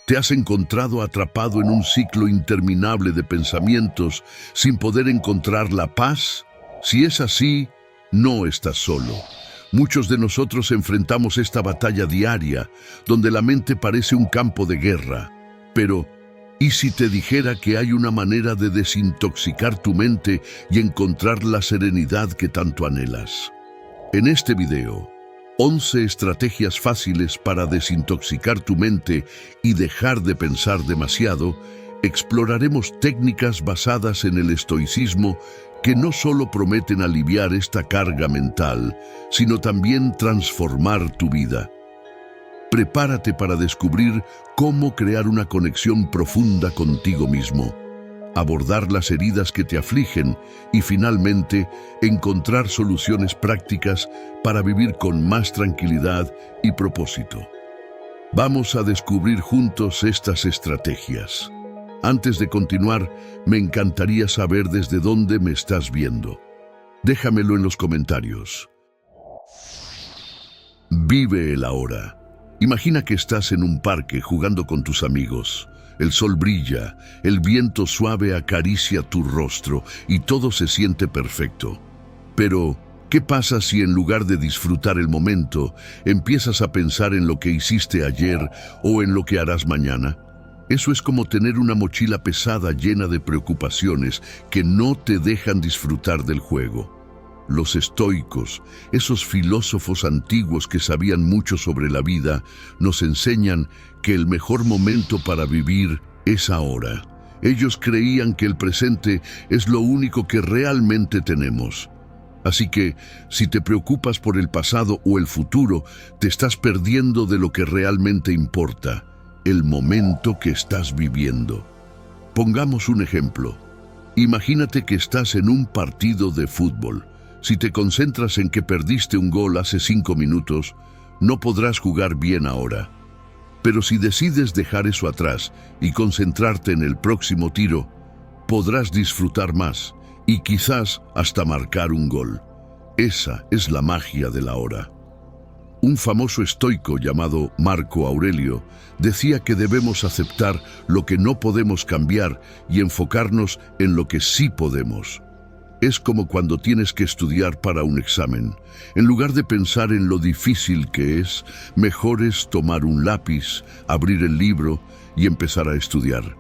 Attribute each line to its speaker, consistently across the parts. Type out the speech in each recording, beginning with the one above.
Speaker 1: ¿Te has encontrado atrapado en un ciclo interminable de pensamientos sin poder encontrar la paz? Si es así, no estás solo. Muchos de nosotros enfrentamos esta batalla diaria, donde la mente parece un campo de guerra. Pero, ¿y si te dijera que hay una manera de desintoxicar tu mente y encontrar la serenidad que tanto anhelas? En este video, 11 estrategias fáciles para desintoxicar tu mente y dejar de pensar demasiado, exploraremos técnicas basadas en el estoicismo que no solo prometen aliviar esta carga mental, sino también transformar tu vida. Prepárate para descubrir cómo crear una conexión profunda contigo mismo, abordar las heridas que te afligen y finalmente encontrar soluciones prácticas para vivir con más tranquilidad y propósito. Vamos a descubrir juntos estas estrategias. Antes de continuar, me encantaría saber desde dónde me estás viendo. Déjamelo en los comentarios. Vive el ahora. Imagina que estás en un parque jugando con tus amigos. El sol brilla, el viento suave acaricia tu rostro y todo se siente perfecto. Pero, ¿qué pasa si en lugar de disfrutar el momento, empiezas a pensar en lo que hiciste ayer o en lo que harás mañana? Eso es como tener una mochila pesada llena de preocupaciones que no te dejan disfrutar del juego. Los estoicos, esos filósofos antiguos que sabían mucho sobre la vida, nos enseñan que el mejor momento para vivir es ahora. Ellos creían que el presente es lo único que realmente tenemos. Así que, si te preocupas por el pasado o el futuro, te estás perdiendo de lo que realmente importa, el momento que estás viviendo. Pongamos un ejemplo. Imagínate que estás en un partido de fútbol. Si te concentras en que perdiste un gol hace 5 minutos, no podrás jugar bien ahora. Pero si decides dejar eso atrás y concentrarte en el próximo tiro, podrás disfrutar más y quizás hasta marcar un gol. Esa es la magia del ahora. Un famoso estoico llamado Marco Aurelio decía que debemos aceptar lo que no podemos cambiar y enfocarnos en lo que sí podemos. Es como cuando tienes que estudiar para un examen. En lugar de pensar en lo difícil que es, mejor es tomar un lápiz, abrir el libro y empezar a estudiar.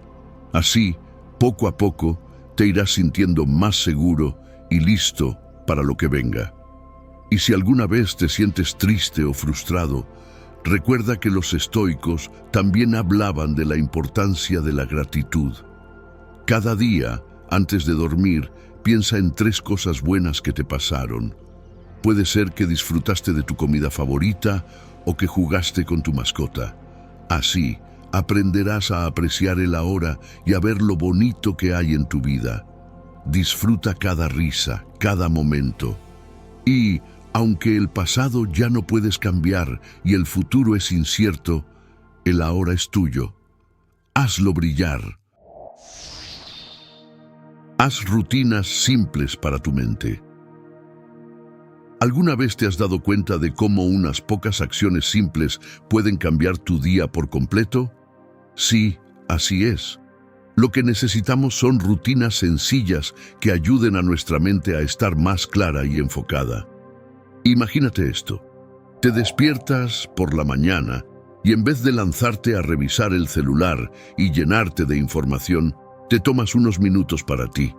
Speaker 1: Así, poco a poco, te irás sintiendo más seguro y listo para lo que venga. Y si alguna vez te sientes triste o frustrado, recuerda que los estoicos también hablaban de la importancia de la gratitud. Cada día, antes de dormir, piensa en 3 cosas buenas que te pasaron. Puede ser que disfrutaste de tu comida favorita o que jugaste con tu mascota. Así, aprenderás a apreciar el ahora y a ver lo bonito que hay en tu vida. Disfruta cada risa, cada momento. Y, aunque el pasado ya no puedes cambiar y el futuro es incierto, el ahora es tuyo. Hazlo brillar. Haz rutinas simples para tu mente. ¿Alguna vez te has dado cuenta de cómo unas pocas acciones simples pueden cambiar tu día por completo? Sí, así es. Lo que necesitamos son rutinas sencillas que ayuden a nuestra mente a estar más clara y enfocada. Imagínate esto. Te despiertas por la mañana y en vez de lanzarte a revisar el celular y llenarte de información, te tomas unos minutos para ti.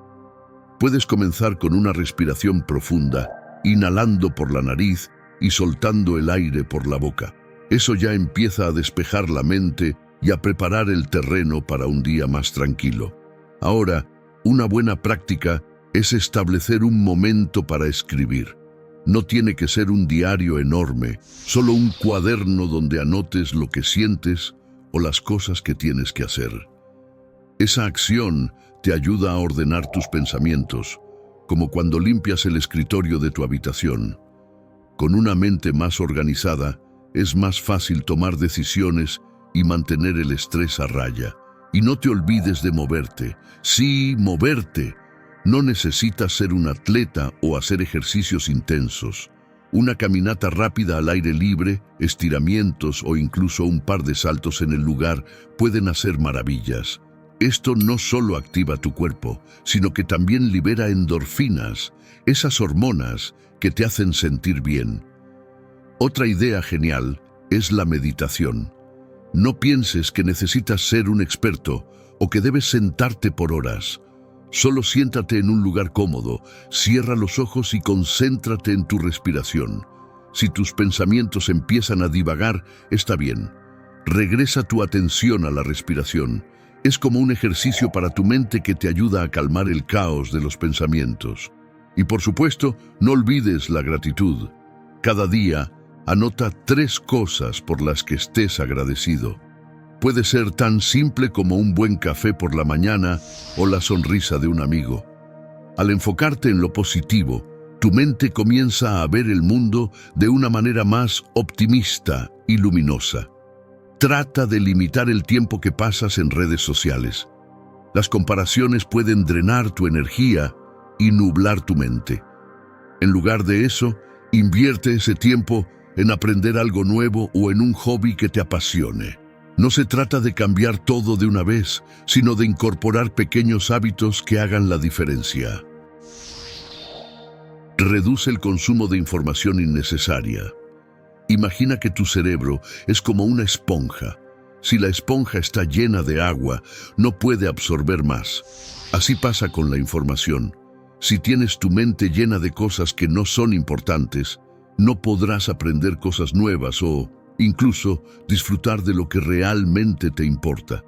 Speaker 1: Puedes comenzar con una respiración profunda, inhalando por la nariz y soltando el aire por la boca. Eso ya empieza a despejar la mente y a preparar el terreno para un día más tranquilo. Ahora, una buena práctica es establecer un momento para escribir. No tiene que ser un diario enorme, solo un cuaderno donde anotes lo que sientes o las cosas que tienes que hacer. Esa acción te ayuda a ordenar tus pensamientos, como cuando limpias el escritorio de tu habitación. Con una mente más organizada, es más fácil tomar decisiones y mantener el estrés a raya. Y no te olvides de moverte. Sí, moverte. No necesitas ser un atleta o hacer ejercicios intensos. Una caminata rápida al aire libre, estiramientos o incluso un par de saltos en el lugar pueden hacer maravillas. Esto no solo activa tu cuerpo, sino que también libera endorfinas, esas hormonas que te hacen sentir bien. Otra idea genial es la meditación. No pienses que necesitas ser un experto o que debes sentarte por horas. Solo siéntate en un lugar cómodo, cierra los ojos y concéntrate en tu respiración. Si tus pensamientos empiezan a divagar, está bien. Regresa tu atención a la respiración. Es como un ejercicio para tu mente que te ayuda a calmar el caos de los pensamientos. Y por supuesto, no olvides la gratitud. Cada día, anota 3 cosas por las que estés agradecido. Puede ser tan simple como un buen café por la mañana o la sonrisa de un amigo. Al enfocarte en lo positivo, tu mente comienza a ver el mundo de una manera más optimista y luminosa. Trata de limitar el tiempo que pasas en redes sociales. Las comparaciones pueden drenar tu energía y nublar tu mente. En lugar de eso, invierte ese tiempo en aprender algo nuevo o en un hobby que te apasione. No se trata de cambiar todo de una vez, sino de incorporar pequeños hábitos que hagan la diferencia. Reduce el consumo de información innecesaria. Imagina que tu cerebro es como una esponja. Si la esponja está llena de agua, no puede absorber más. Así pasa con la información. Si tienes tu mente llena de cosas que no son importantes, no podrás aprender cosas nuevas o incluso disfrutar de lo que realmente te importa.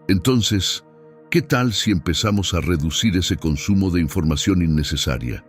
Speaker 1: Entonces, ¿qué tal si empezamos a reducir ese consumo de información innecesaria?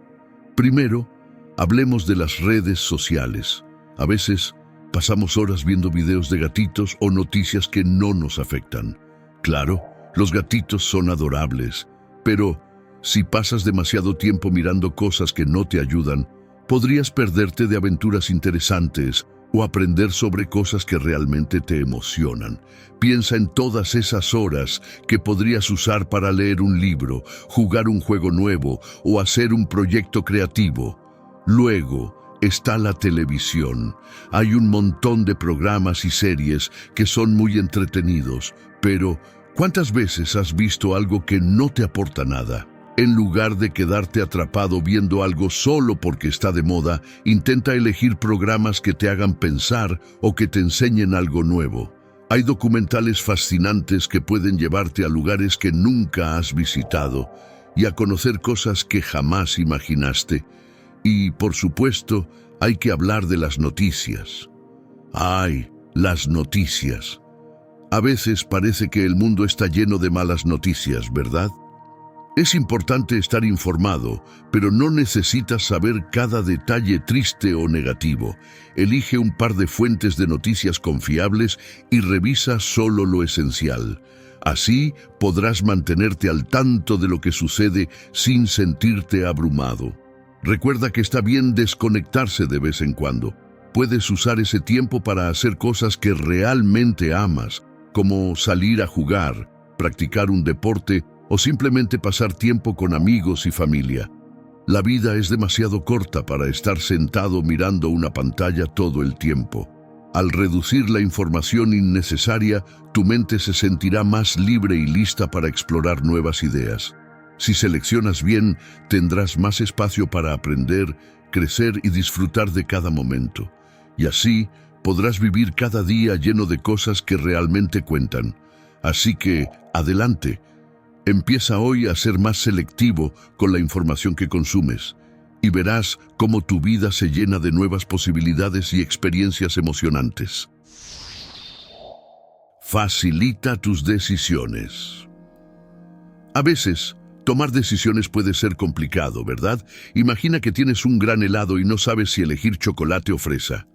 Speaker 1: Primero, hablemos de las redes sociales. A veces, pasamos horas viendo videos de gatitos o noticias que no nos afectan. Claro, los gatitos son adorables, pero si pasas demasiado tiempo mirando cosas que no te ayudan, podrías perderte de aventuras interesantes o aprender sobre cosas que realmente te emocionan. Piensa en todas esas horas que podrías usar para leer un libro, jugar un juego nuevo o hacer un proyecto creativo. Luego está la televisión. Hay un montón de programas y series que son muy entretenidos, pero ¿cuántas veces has visto algo que no te aporta nada? En lugar de quedarte atrapado viendo algo solo porque está de moda, intenta elegir programas que te hagan pensar o que te enseñen algo nuevo. Hay documentales fascinantes que pueden llevarte a lugares que nunca has visitado y a conocer cosas que jamás imaginaste. Y, por supuesto, hay que hablar de las noticias. ¡Ay, las noticias! A veces parece que el mundo está lleno de malas noticias, ¿verdad? Es importante estar informado, pero no necesitas saber cada detalle triste o negativo. Elige un par de fuentes de noticias confiables y revisa solo lo esencial. Así podrás mantenerte al tanto de lo que sucede sin sentirte abrumado. Recuerda que está bien desconectarse de vez en cuando. Puedes usar ese tiempo para hacer cosas que realmente amas, como salir a jugar, practicar un deporte o simplemente pasar tiempo con amigos y familia. La vida es demasiado corta para estar sentado mirando una pantalla todo el tiempo. Al reducir la información innecesaria, tu mente se sentirá más libre y lista para explorar nuevas ideas. Si seleccionas bien, tendrás más espacio para aprender, crecer y disfrutar de cada momento. Y así podrás vivir cada día lleno de cosas que realmente cuentan. Así que, adelante. Empieza hoy a ser más selectivo con la información que consumes y verás cómo tu vida se llena de nuevas posibilidades y experiencias emocionantes. Facilita tus decisiones. A veces, tomar decisiones puede ser complicado, ¿verdad? Imagina que tienes un gran helado y no sabes si elegir chocolate o fresa.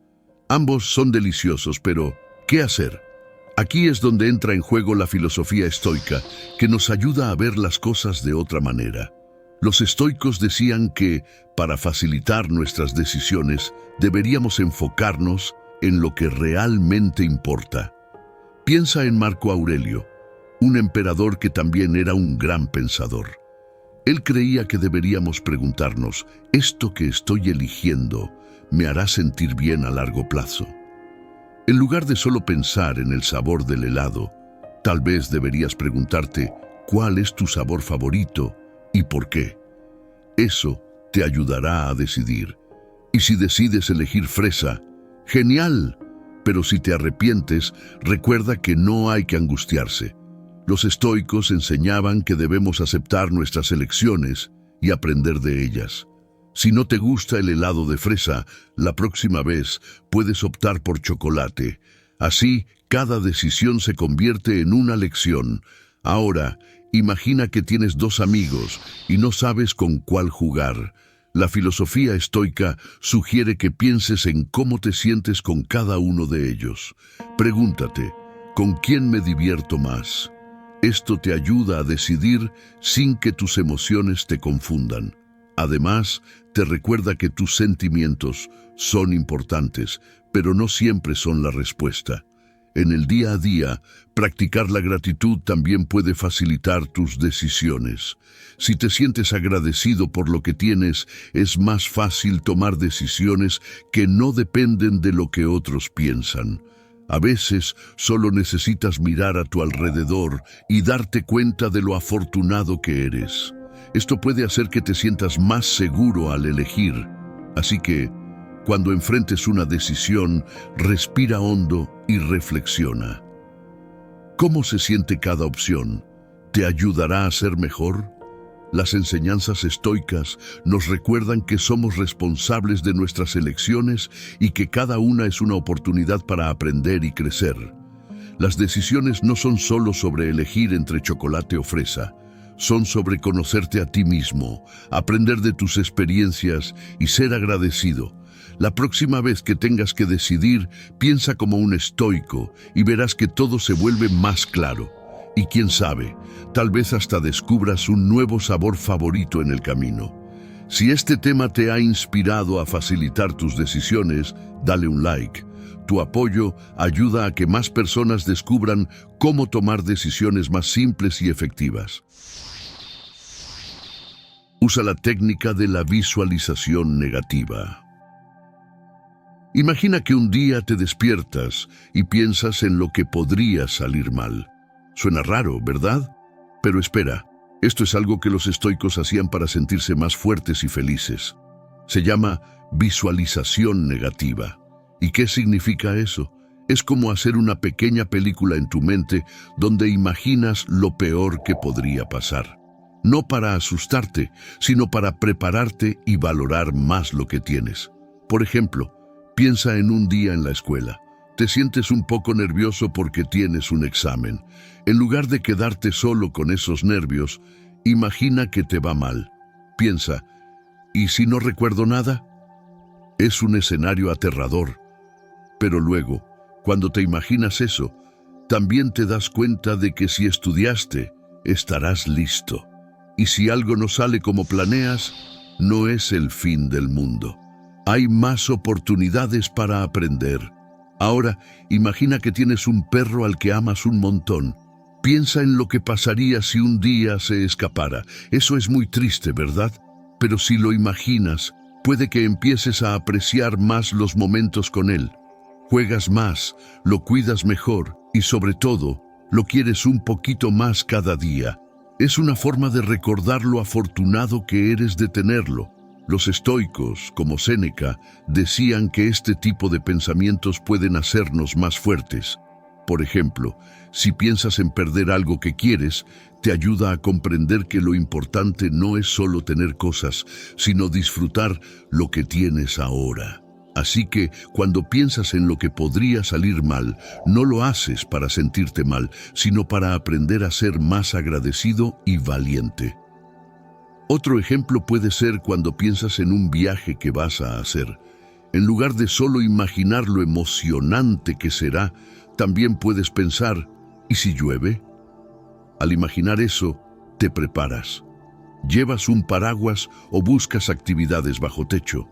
Speaker 1: Ambos son deliciosos, pero ¿qué hacer? Aquí es donde entra en juego la filosofía estoica, que nos ayuda a ver las cosas de otra manera. Los estoicos decían que, para facilitar nuestras decisiones, deberíamos enfocarnos en lo que realmente importa. Piensa en Marco Aurelio, un emperador que también era un gran pensador. Él creía que deberíamos preguntarnos, ¿esto que estoy eligiendo me hará sentir bien a largo plazo? En lugar de solo pensar en el sabor del helado, tal vez deberías preguntarte, ¿cuál es tu sabor favorito y por qué? Eso te ayudará a decidir. Y si decides elegir fresa, ¡genial! Pero si te arrepientes, recuerda que no hay que angustiarse. Los estoicos enseñaban que debemos aceptar nuestras elecciones y aprender de ellas. Si no te gusta el helado de fresa, la próxima vez puedes optar por chocolate. Así, cada decisión se convierte en una lección. Ahora, imagina que tienes dos amigos y no sabes con cuál jugar. La filosofía estoica sugiere que pienses en cómo te sientes con cada uno de ellos. Pregúntate, ¿con quién me divierto más? Esto te ayuda a decidir sin que tus emociones te confundan. Además, te recuerda que tus sentimientos son importantes, pero no siempre son la respuesta. En el día a día, practicar la gratitud también puede facilitar tus decisiones. Si te sientes agradecido por lo que tienes, es más fácil tomar decisiones que no dependen de lo que otros piensan. A veces solo necesitas mirar a tu alrededor y darte cuenta de lo afortunado que eres. Esto puede hacer que te sientas más seguro al elegir. Así que, cuando enfrentes una decisión, respira hondo y reflexiona. ¿Cómo se siente cada opción? ¿Te ayudará a ser mejor? Las enseñanzas estoicas nos recuerdan que somos responsables de nuestras elecciones y que cada una es una oportunidad para aprender y crecer. Las decisiones no son solo sobre elegir entre chocolate o fresa. Son sobre conocerte a ti mismo, aprender de tus experiencias y ser agradecido. La próxima vez que tengas que decidir, piensa como un estoico y verás que todo se vuelve más claro. Y quién sabe, tal vez hasta descubras un nuevo sabor favorito en el camino. Si este tema te ha inspirado a facilitar tus decisiones, dale un like. Tu apoyo ayuda a que más personas descubran cómo tomar decisiones más simples y efectivas. Usa la técnica de la visualización negativa. Imagina que un día te despiertas y piensas en lo que podría salir mal. Suena raro, ¿verdad? Pero espera, esto es algo que los estoicos hacían para sentirse más fuertes y felices. Se llama visualización negativa. ¿Y qué significa eso? Es como hacer una pequeña película en tu mente donde imaginas lo peor que podría pasar. No para asustarte, sino para prepararte y valorar más lo que tienes. Por ejemplo, piensa en un día en la escuela. Te sientes un poco nervioso porque tienes un examen. En lugar de quedarte solo con esos nervios, imagina que te va mal. Piensa, ¿y si no recuerdo nada? Es un escenario aterrador. Pero luego, cuando te imaginas eso, también te das cuenta de que si estudiaste, estarás listo. Y si algo no sale como planeas, no es el fin del mundo. Hay más oportunidades para aprender. Ahora, imagina que tienes un perro al que amas un montón. Piensa en lo que pasaría si un día se escapara. Eso es muy triste, ¿verdad? Pero si lo imaginas, puede que empieces a apreciar más los momentos con él. Juegas más, lo cuidas mejor y sobre todo, lo quieres un poquito más cada día. Es una forma de recordar lo afortunado que eres de tenerlo. Los estoicos, como Séneca, decían que este tipo de pensamientos pueden hacernos más fuertes. Por ejemplo, si piensas en perder algo que quieres, te ayuda a comprender que lo importante no es solo tener cosas, sino disfrutar lo que tienes ahora. Así que, cuando piensas en lo que podría salir mal, no lo haces para sentirte mal, sino para aprender a ser más agradecido y valiente. Otro ejemplo puede ser cuando piensas en un viaje que vas a hacer. En lugar de solo imaginar lo emocionante que será, también puedes pensar, ¿y si llueve? Al imaginar eso, te preparas. Llevas un paraguas o buscas actividades bajo techo.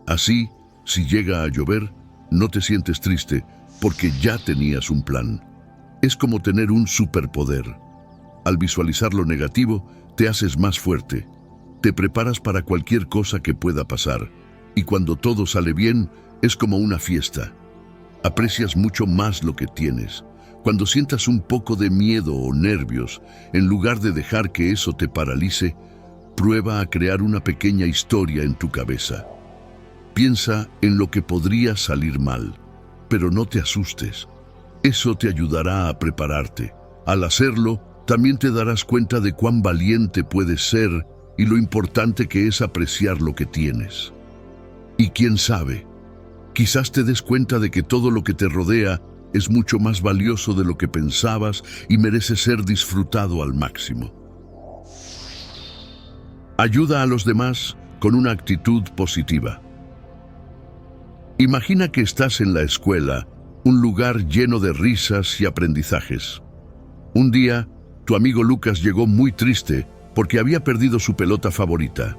Speaker 1: Así, si llega a llover, no te sientes triste porque ya tenías un plan. Es como tener un superpoder. Al visualizar lo negativo, te haces más fuerte. Te preparas para cualquier cosa que pueda pasar. Y cuando todo sale bien, es como una fiesta. Aprecias mucho más lo que tienes. Cuando sientas un poco de miedo o nervios, en lugar de dejar que eso te paralice, prueba a crear una pequeña historia en tu cabeza. Piensa en lo que podría salir mal, pero no te asustes. Eso te ayudará a prepararte. Al hacerlo, también te darás cuenta de cuán valiente puedes ser y lo importante que es apreciar lo que tienes. Y quién sabe, quizás te des cuenta de que todo lo que te rodea es mucho más valioso de lo que pensabas y merece ser disfrutado al máximo. Ayuda a los demás con una actitud positiva. Imagina que estás en la escuela, un lugar lleno de risas y aprendizajes. Un día, tu amigo Lucas llegó muy triste porque había perdido su pelota favorita.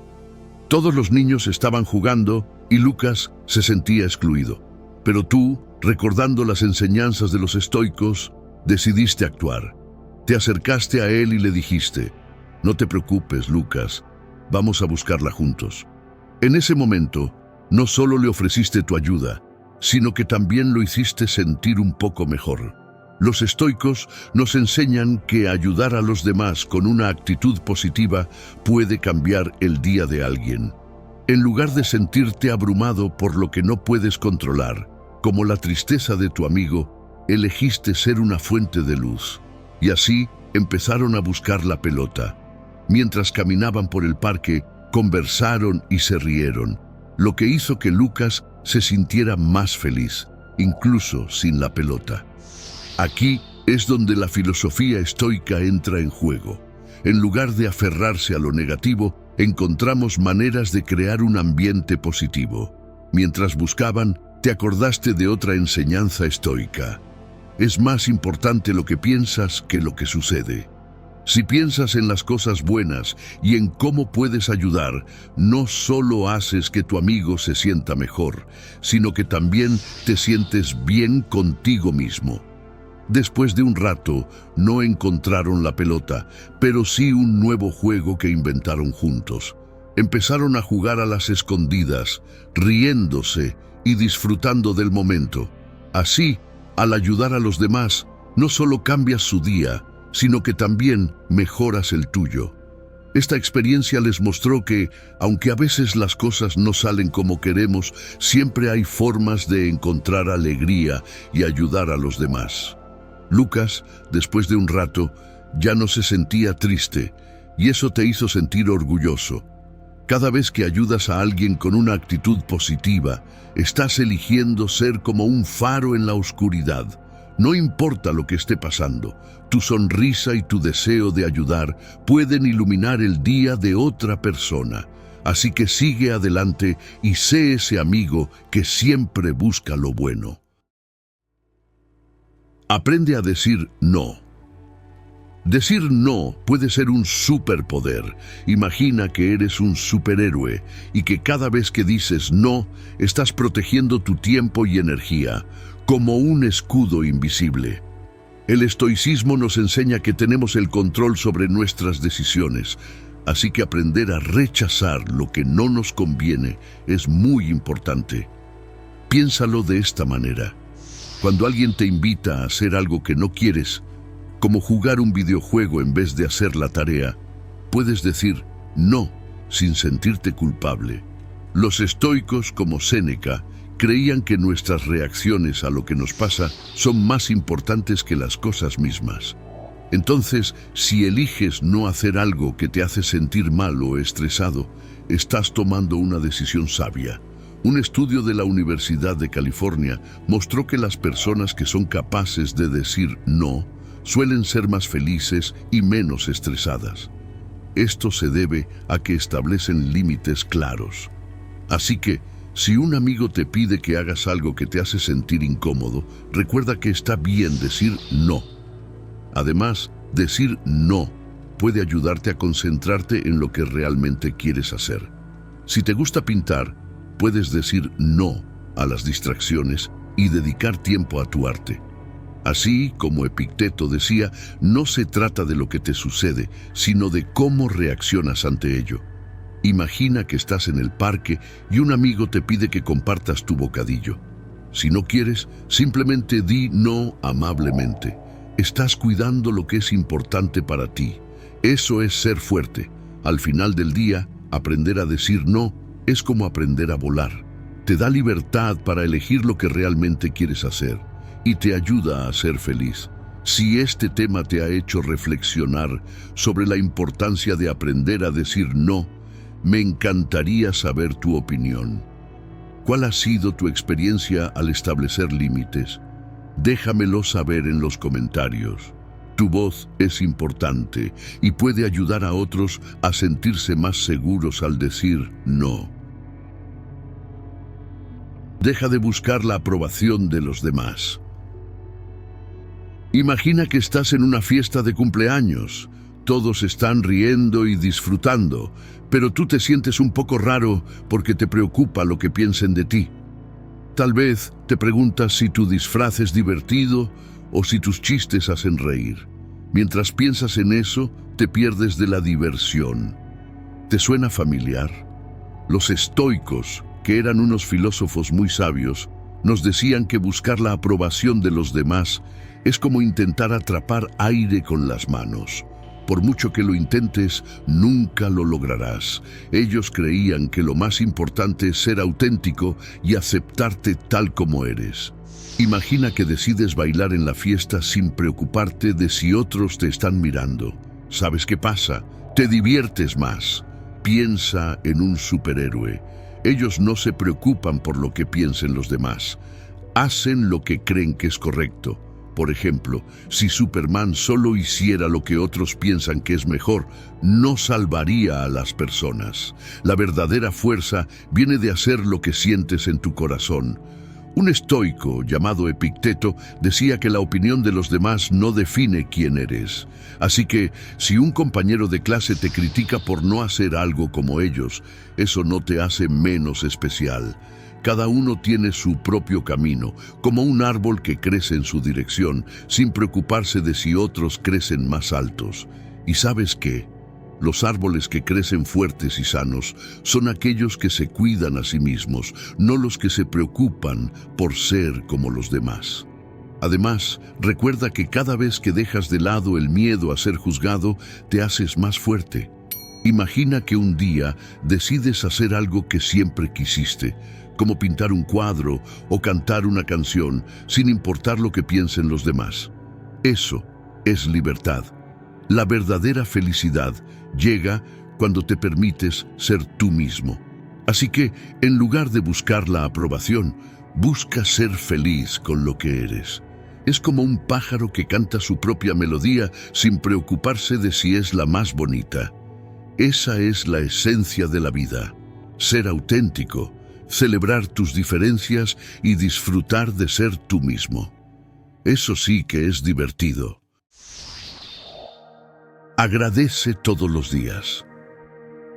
Speaker 1: Todos los niños estaban jugando y Lucas se sentía excluido. Pero tú, recordando las enseñanzas de los estoicos, decidiste actuar. Te acercaste a él y le dijiste: «No te preocupes, Lucas, vamos a buscarla juntos». En ese momento, no solo le ofreciste tu ayuda, sino que también lo hiciste sentir un poco mejor. Los estoicos nos enseñan que ayudar a los demás con una actitud positiva puede cambiar el día de alguien. En lugar de sentirte abrumado por lo que no puedes controlar, como la tristeza de tu amigo, elegiste ser una fuente de luz. Y así empezaron a buscar la pelota. Mientras caminaban por el parque, conversaron y se rieron, lo que hizo que Lucas se sintiera más feliz, incluso sin la pelota. Aquí es donde la filosofía estoica entra en juego. En lugar de aferrarse a lo negativo, encontramos maneras de crear un ambiente positivo. Mientras buscaban, te acordaste de otra enseñanza estoica. Es más importante lo que piensas que lo que sucede. Si piensas en las cosas buenas y en cómo puedes ayudar, no solo haces que tu amigo se sienta mejor, sino que también te sientes bien contigo mismo. Después de un rato, no encontraron la pelota, pero sí un nuevo juego que inventaron juntos. Empezaron a jugar a las escondidas, riéndose y disfrutando del momento. Así, al ayudar a los demás, no solo cambias su día, sino que también mejoras el tuyo. Esta experiencia les mostró que, aunque a veces las cosas no salen como queremos, siempre hay formas de encontrar alegría y ayudar a los demás. Lucas, después de un rato, ya no se sentía triste, y eso te hizo sentir orgulloso. Cada vez que ayudas a alguien con una actitud positiva, estás eligiendo ser como un faro en la oscuridad. No importa lo que esté pasando, tu sonrisa y tu deseo de ayudar pueden iluminar el día de otra persona. Así que sigue adelante y sé ese amigo que siempre busca lo bueno. Aprende a decir no. Decir no puede ser un superpoder. Imagina que eres un superhéroe y que cada vez que dices no, estás protegiendo tu tiempo y energía, como un escudo invisible. El estoicismo nos enseña que tenemos el control sobre nuestras decisiones, así que aprender a rechazar lo que no nos conviene es muy importante. Piénsalo de esta manera. Cuando alguien te invita a hacer algo que no quieres, como jugar un videojuego en vez de hacer la tarea, puedes decir no sin sentirte culpable. Los estoicos, como Séneca, creían que nuestras reacciones a lo que nos pasa son más importantes que las cosas mismas. Entonces, si eliges no hacer algo que te hace sentir mal o estresado, estás tomando una decisión sabia. Un estudio de la Universidad de California mostró que las personas que son capaces de decir no suelen ser más felices y menos estresadas. Esto se debe a que establecen límites claros. Así que, si un amigo te pide que hagas algo que te hace sentir incómodo, recuerda que está bien decir no. Además, decir no puede ayudarte a concentrarte en lo que realmente quieres hacer. Si te gusta pintar, puedes decir no a las distracciones y dedicar tiempo a tu arte. Así, como Epicteto decía, no se trata de lo que te sucede, sino de cómo reaccionas ante ello. Imagina que estás en el parque y un amigo te pide que compartas tu bocadillo. Si no quieres, simplemente di no amablemente. Estás cuidando lo que es importante para ti. Eso es ser fuerte. Al final del día, aprender a decir no es como aprender a volar. Te da libertad para elegir lo que realmente quieres hacer y te ayuda a ser feliz. Si este tema te ha hecho reflexionar sobre la importancia de aprender a decir no, me encantaría saber tu opinión. ¿Cuál ha sido tu experiencia al establecer límites? Déjamelo saber en los comentarios. Tu voz es importante y puede ayudar a otros a sentirse más seguros al decir no. Deja de buscar la aprobación de los demás. Imagina que estás en una fiesta de cumpleaños. Todos están riendo y disfrutando, pero tú te sientes un poco raro porque te preocupa lo que piensen de ti. Tal vez te preguntas si tu disfraz es divertido o si tus chistes hacen reír. Mientras piensas en eso, te pierdes de la diversión. ¿Te suena familiar? Los estoicos, que eran unos filósofos muy sabios, nos decían que buscar la aprobación de los demás es como intentar atrapar aire con las manos. Por mucho que lo intentes, nunca lo lograrás. Ellos creían que lo más importante es ser auténtico y aceptarte tal como eres. Imagina que decides bailar en la fiesta sin preocuparte de si otros te están mirando. ¿Sabes qué pasa? Te diviertes más. Piensa en un superhéroe. Ellos no se preocupan por lo que piensen los demás. Hacen lo que creen que es correcto. Por ejemplo, si Superman solo hiciera lo que otros piensan que es mejor, no salvaría a las personas. La verdadera fuerza viene de hacer lo que sientes en tu corazón. Un estoico llamado Epicteto decía que la opinión de los demás no define quién eres. Así que, si un compañero de clase te critica por no hacer algo como ellos, eso no te hace menos especial. Cada uno tiene su propio camino, como un árbol que crece en su dirección, sin preocuparse de si otros crecen más altos. ¿Y sabes qué? Los árboles que crecen fuertes y sanos son aquellos que se cuidan a sí mismos, no los que se preocupan por ser como los demás. Además, recuerda que cada vez que dejas de lado el miedo a ser juzgado, te haces más fuerte. Imagina que un día decides hacer algo que siempre quisiste, como pintar un cuadro o cantar una canción, sin importar lo que piensen los demás. Eso es libertad. La verdadera felicidad llega cuando te permites ser tú mismo. Así que, en lugar de buscar la aprobación, busca ser feliz con lo que eres. Es como un pájaro que canta su propia melodía sin preocuparse de si es la más bonita. Esa es la esencia de la vida. Ser auténtico, celebrar tus diferencias y disfrutar de ser tú mismo. Eso sí que es divertido. Agradece todos los días.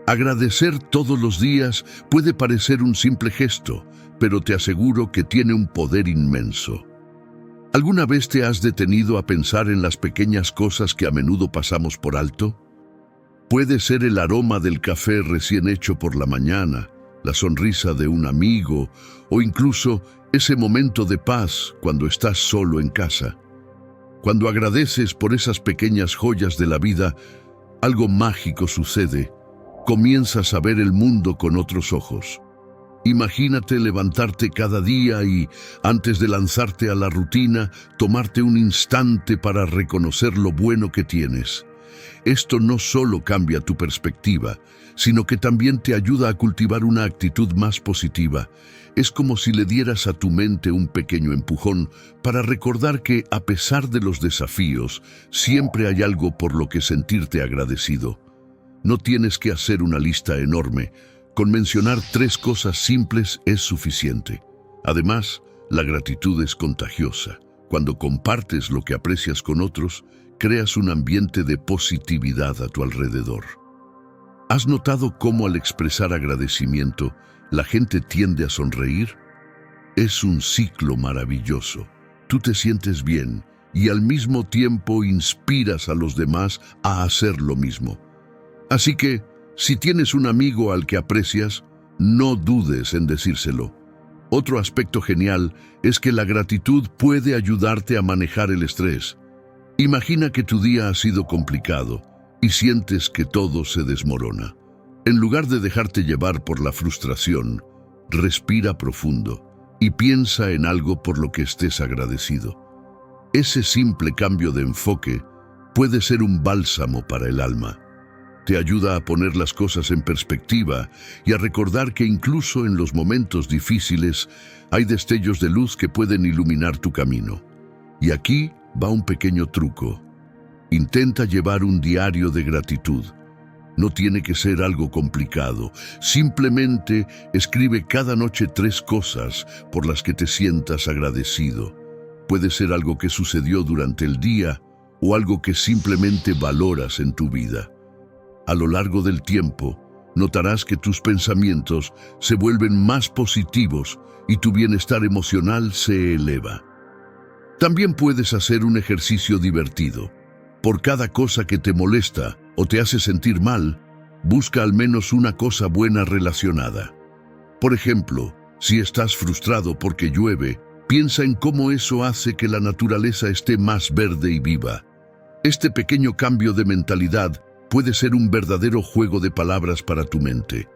Speaker 1: Agradecer todos los días puede parecer un simple gesto, pero te aseguro que tiene un poder inmenso. ¿Alguna vez te has detenido a pensar en las pequeñas cosas que a menudo pasamos por alto? Puede ser el aroma del café recién hecho por la mañana, la sonrisa de un amigo o incluso ese momento de paz cuando estás solo en casa. Cuando agradeces por esas pequeñas joyas de la vida, algo mágico sucede. Comienzas a ver el mundo con otros ojos. Imagínate levantarte cada día y, antes de lanzarte a la rutina, tomarte un instante para reconocer lo bueno que tienes. Esto no solo cambia tu perspectiva, sino que también te ayuda a cultivar una actitud más positiva. Es como si le dieras a tu mente un pequeño empujón para recordar que, a pesar de los desafíos, siempre hay algo por lo que sentirte agradecido. No tienes que hacer una lista enorme. Con mencionar 3 cosas simples es suficiente. Además, la gratitud es contagiosa. Cuando compartes lo que aprecias con otros, creas un ambiente de positividad a tu alrededor. ¿Has notado cómo al expresar agradecimiento, la gente tiende a sonreír? Es un ciclo maravilloso. Tú te sientes bien y al mismo tiempo inspiras a los demás a hacer lo mismo. Así que, si tienes un amigo al que aprecias, no dudes en decírselo. Otro aspecto genial es que la gratitud puede ayudarte a manejar el estrés. Imagina que tu día ha sido complicado y sientes que todo se desmorona. En lugar de dejarte llevar por la frustración, respira profundo y piensa en algo por lo que estés agradecido. Ese simple cambio de enfoque puede ser un bálsamo para el alma. Te ayuda a poner las cosas en perspectiva y a recordar que incluso en los momentos difíciles hay destellos de luz que pueden iluminar tu camino. Y aquí va un pequeño truco. Intenta llevar un diario de gratitud. No tiene que ser algo complicado. Simplemente escribe cada noche 3 cosas por las que te sientas agradecido. Puede ser algo que sucedió durante el día o algo que simplemente valoras en tu vida. A lo largo del tiempo, notarás que tus pensamientos se vuelven más positivos y tu bienestar emocional se eleva. También puedes hacer un ejercicio divertido. Por cada cosa que te molesta o te hace sentir mal, busca al menos una cosa buena relacionada. Por ejemplo, si estás frustrado porque llueve, piensa en cómo eso hace que la naturaleza esté más verde y viva. Este pequeño cambio de mentalidad puede ser un verdadero juego de palabras para tu mente.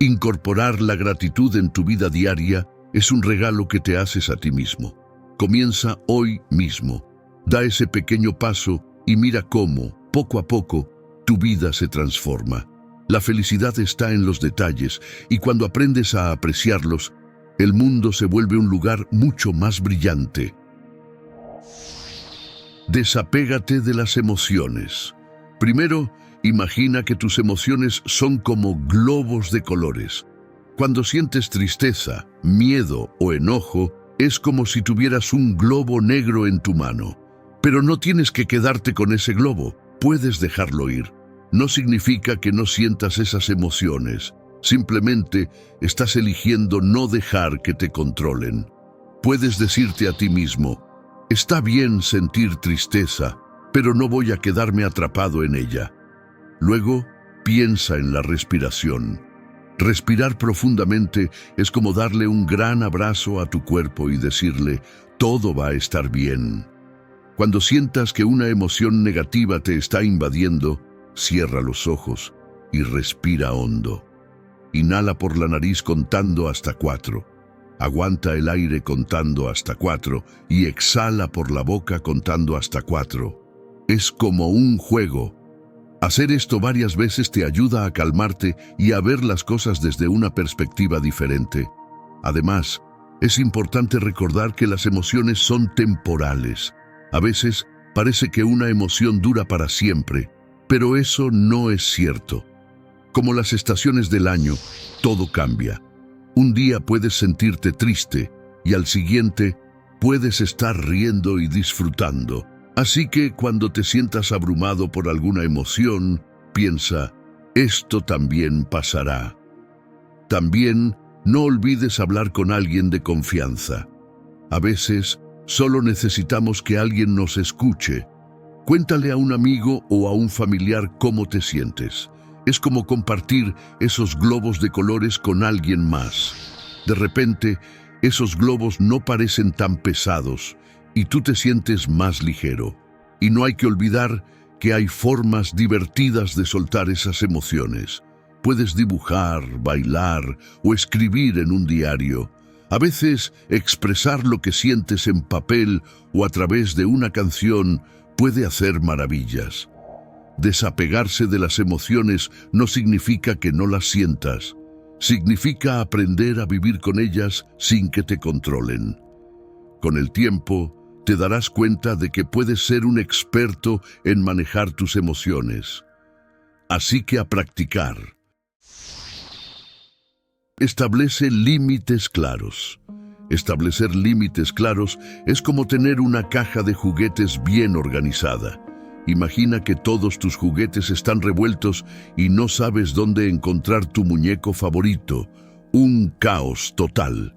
Speaker 1: Incorporar la gratitud en tu vida diaria es un regalo que te haces a ti mismo. Comienza hoy mismo. Da ese pequeño paso y mira cómo, poco a poco, tu vida se transforma. La felicidad está en los detalles y cuando aprendes a apreciarlos, el mundo se vuelve un lugar mucho más brillante. Desapégate de las emociones. Primero, imagina que tus emociones son como globos de colores. Cuando sientes tristeza, miedo o enojo, es como si tuvieras un globo negro en tu mano. Pero no tienes que quedarte con ese globo, puedes dejarlo ir. No significa que no sientas esas emociones, simplemente estás eligiendo no dejar que te controlen. Puedes decirte a ti mismo, está bien sentir tristeza, pero no voy a quedarme atrapado en ella. Luego, piensa en la respiración. Respirar profundamente es como darle un gran abrazo a tu cuerpo y decirle, todo va a estar bien. Cuando sientas que una emoción negativa te está invadiendo, cierra los ojos y respira hondo. Inhala por la nariz contando hasta 4. Aguanta el aire contando hasta 4 y exhala por la boca contando hasta 4. Es como un juego. Hacer esto varias veces te ayuda a calmarte y a ver las cosas desde una perspectiva diferente. Además, es importante recordar que las emociones son temporales. A veces parece que una emoción dura para siempre, pero eso no es cierto. Como las estaciones del año, todo cambia. Un día puedes sentirte triste y al siguiente puedes estar riendo y disfrutando. Así que cuando te sientas abrumado por alguna emoción, piensa, esto también pasará. También no olvides hablar con alguien de confianza. A veces, solo necesitamos que alguien nos escuche. Cuéntale a un amigo o a un familiar cómo te sientes. Es como compartir esos globos de colores con alguien más. De repente, esos globos no parecen tan pesados y tú te sientes más ligero. Y no hay que olvidar que hay formas divertidas de soltar esas emociones. Puedes dibujar, bailar o escribir en un diario. A veces, expresar lo que sientes en papel o a través de una canción puede hacer maravillas. Desapegarse de las emociones no significa que no las sientas. Significa aprender a vivir con ellas sin que te controlen. Con el tiempo, te darás cuenta de que puedes ser un experto en manejar tus emociones. Así que a practicar. Establece límites claros. Establecer límites claros es como tener una caja de juguetes bien organizada. Imagina que todos tus juguetes están revueltos y no sabes dónde encontrar tu muñeco favorito. Un caos total.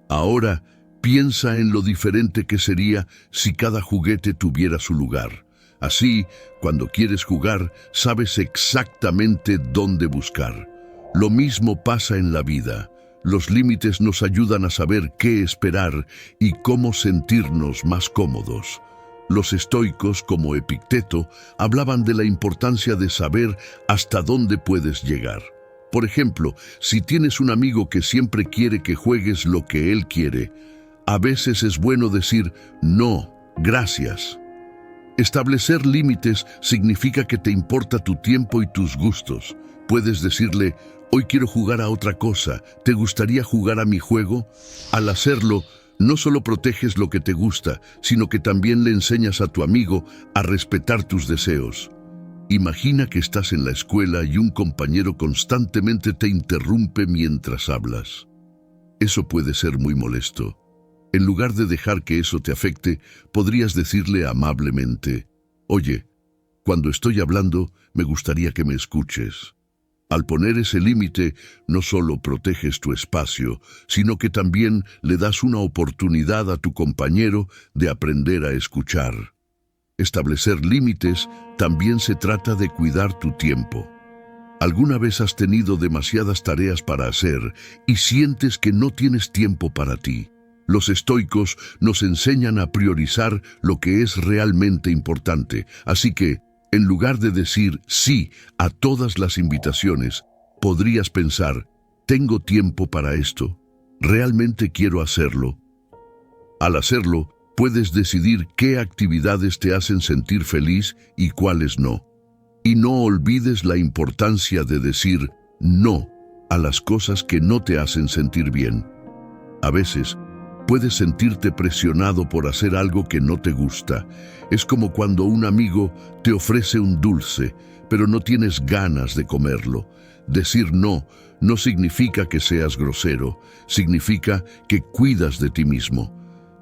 Speaker 1: Ahora, Piensa en lo diferente que sería si cada juguete tuviera su lugar. Así, cuando quieres jugar, sabes exactamente dónde buscar. Lo mismo pasa en la vida. Los límites nos ayudan a saber qué esperar y cómo sentirnos más cómodos. Los estoicos, como Epicteto, hablaban de la importancia de saber hasta dónde puedes llegar. Por ejemplo, si tienes un amigo que siempre quiere que juegues lo que él quiere, a veces es bueno decir no, gracias. Establecer límites significa que te importa tu tiempo y tus gustos. Puedes decirle, hoy quiero jugar a otra cosa, ¿te gustaría jugar a mi juego? Al hacerlo, no solo proteges lo que te gusta, sino que también le enseñas a tu amigo a respetar tus deseos. Imagina que estás en la escuela y un compañero constantemente te interrumpe mientras hablas. Eso puede ser muy molesto. En lugar de dejar que eso te afecte, podrías decirle amablemente, oye, cuando estoy hablando, me gustaría que me escuches. Al poner ese límite, no solo proteges tu espacio, sino que también le das una oportunidad a tu compañero de aprender a escuchar. Establecer límites también se trata de cuidar tu tiempo. ¿Alguna vez has tenido demasiadas tareas para hacer y sientes que no tienes tiempo para ti? Los estoicos nos enseñan a priorizar lo que es realmente importante, así que, en lugar de decir sí a todas las invitaciones, podrías pensar, ¿tengo tiempo para esto? ¿Realmente quiero hacerlo? Al hacerlo, puedes decidir qué actividades te hacen sentir feliz y cuáles no. Y no olvides la importancia de decir no a las cosas que no te hacen sentir bien. A veces, puedes sentirte presionado por hacer algo que no te gusta. Es como cuando un amigo te ofrece un dulce, pero no tienes ganas de comerlo. Decir no no significa que seas grosero, significa que cuidas de ti mismo.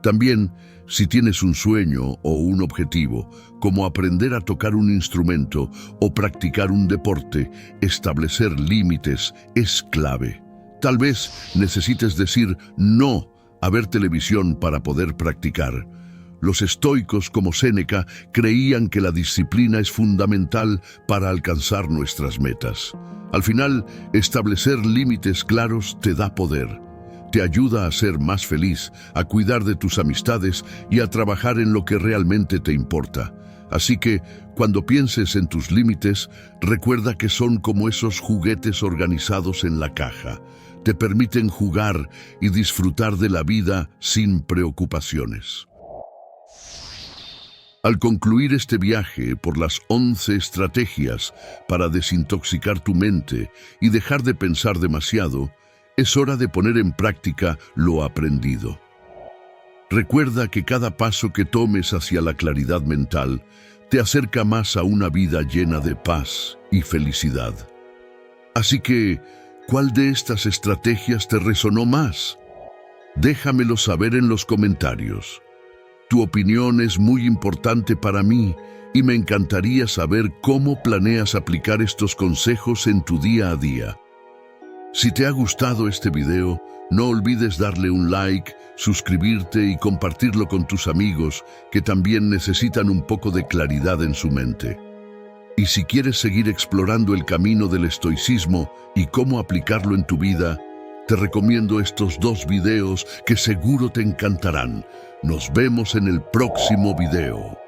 Speaker 1: También, si tienes un sueño o un objetivo, como aprender a tocar un instrumento o practicar un deporte, establecer límites es clave. Tal vez necesites decir no a ver televisión para poder practicar. Los estoicos como Séneca creían que la disciplina es fundamental para alcanzar nuestras metas. Al final, establecer límites claros te da poder. Te ayuda a ser más feliz, a cuidar de tus amistades y a trabajar en lo que realmente te importa. Así que, cuando pienses en tus límites, recuerda que son como esos juguetes organizados en la caja. Te permiten jugar y disfrutar de la vida sin preocupaciones. Al concluir este viaje por las 11 estrategias para desintoxicar tu mente y dejar de pensar demasiado, es hora de poner en práctica lo aprendido. Recuerda que cada paso que tomes hacia la claridad mental te acerca más a una vida llena de paz y felicidad. Así que, ¿cuál de estas estrategias te resonó más? Déjamelo saber en los comentarios. Tu opinión es muy importante para mí y me encantaría saber cómo planeas aplicar estos consejos en tu día a día. Si te ha gustado este video, no olvides darle un like, suscribirte y compartirlo con tus amigos que también necesitan un poco de claridad en su mente. Y si quieres seguir explorando el camino del estoicismo y cómo aplicarlo en tu vida, te recomiendo estos 2 videos que seguro te encantarán. Nos vemos en el próximo video.